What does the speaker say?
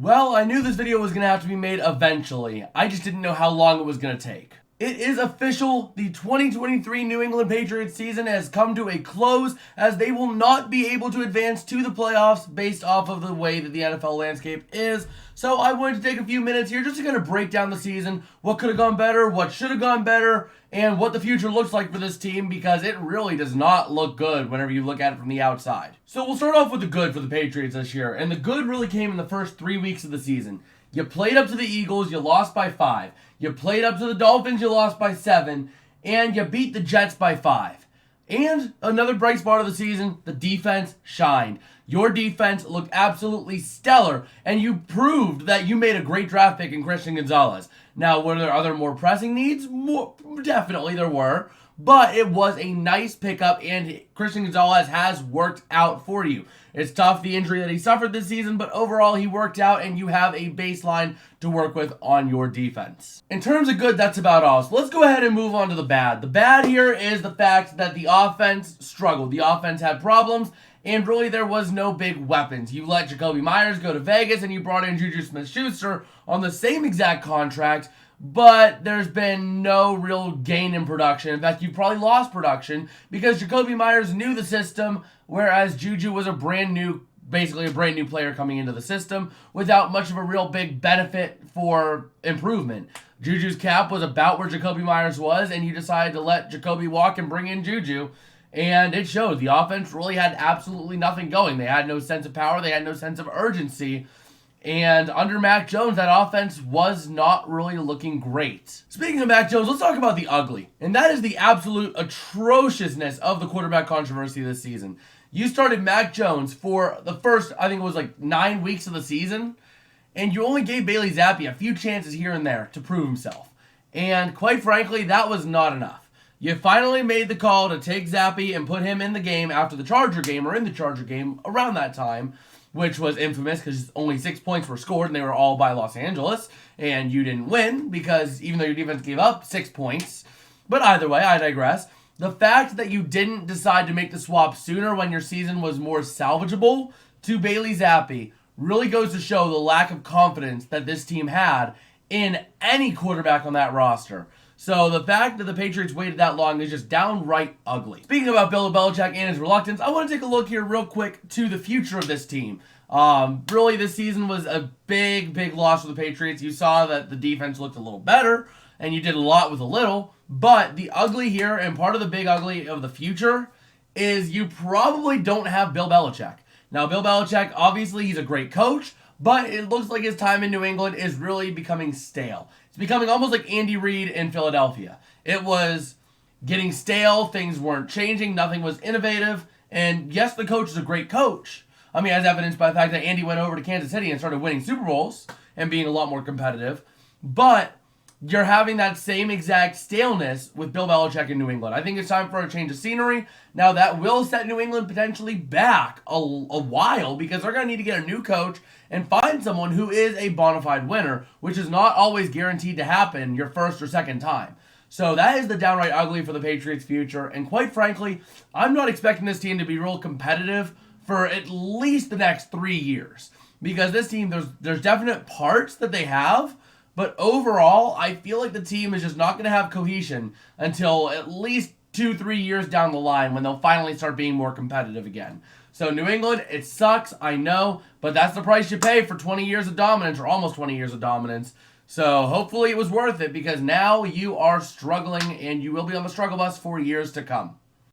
Well, I knew this video was going to have to be made eventually. I just didn't know how long it was going to take. It is official. The 2023 New England Patriots season has come to a close as they will not be able to advance to the playoffs based off of the way that the NFL landscape is. So I wanted to take a few minutes here just to kind of break down the season, what could have gone better, what should have gone better, and what the future looks like for this team because it really does not look good whenever you look at it from the outside. So we'll start off with the good for the Patriots this year, and the good really came in the first 3 weeks of the season. You played up to the Eagles, you lost by 5. You played up to the Dolphins, you lost by 7. And you beat the Jets by 5. And another bright spot of the season, the defense shined. Your defense looked absolutely stellar, and you proved that you made a great draft pick in Christian Gonzalez. Now, were there other more pressing needs? Definitely there were. But it was a nice pickup, and Christian Gonzalez has worked out for you. It's tough, the injury that he suffered this season, but overall he worked out, and you have a baseline to work with on your defense. In terms of good, that's about all. So let's go ahead and move on to the bad. The bad here is the fact that the offense struggled. The offense had problems, and really there was no big weapons. You let Jakobi Meyers go to Vegas, and you brought in Juju Smith-Schuster on the same exact contract, but there's been no real gain in production. In fact, you probably lost production because Jakobi Meyers knew the system, whereas Juju was basically a brand new player coming into the system without much of a real big benefit for improvement. Juju's cap was about where Jakobi Meyers was, and you decided to let Jakobi walk and bring in Juju, and it showed. The offense really had absolutely nothing going. They had no sense of power. They had no sense of urgency. And under Mac Jones, that offense was not really looking great. Speaking of Mac Jones, let's talk about the ugly. And that is the absolute atrociousness of the quarterback controversy this season. You started Mac Jones for the first, I think it was like 9 weeks of the season, and you only gave Bailey Zappi a few chances here and there to prove himself. And quite frankly, that was not enough. You finally made the call to take Zappi and put him in the game after the Charger game, or in the Charger game around that time, which was infamous because only 6 points were scored and they were all by Los Angeles, and you didn't win because even though your defense gave up 6 points. But either way, I digress. The fact that you didn't decide to make the swap sooner when your season was more salvageable to Bailey Zappi really goes to show the lack of confidence that this team had in any quarterback on that roster. So the fact that the Patriots waited that long is just downright ugly. Speaking about Bill Belichick and his reluctance, I want to take a look here real quick to the future of this team. Really, this season was a big loss for the Patriots. You saw that the defense looked a little better, and you did a lot with a little. But the ugly here, and part of the big ugly of the future, is you probably don't have Bill Belichick. Now, Bill Belichick, obviously, he's a great coach, but it looks like his time in New England is really becoming stale. It's becoming almost like Andy Reid in Philadelphia. It was getting stale, things weren't changing, nothing was innovative, and yes, the coach is a great coach. I mean, as evidenced by the fact that Andy went over to Kansas City and started winning Super Bowls and being a lot more competitive, but you're having that same exact staleness with Bill Belichick in New England. I think it's time for a change of scenery. Now, that will set New England potentially back a while because they're going to need to get a new coach and find someone who is a bona fide winner, which is not always guaranteed to happen your first or second time. So that is the downright ugly for the Patriots' future. And quite frankly, I'm not expecting this team to be real competitive for at least the next 3 years. Because this team, there's definite parts that they have, but overall, I feel like the team is just not going to have cohesion until at least 2-3 years down the line when they'll finally start being more competitive again. So New England, it sucks, I know, but that's the price you pay for 20 years of dominance, or almost 20 years of dominance. So hopefully it was worth it because now you are struggling and you will be on the struggle bus for years to come.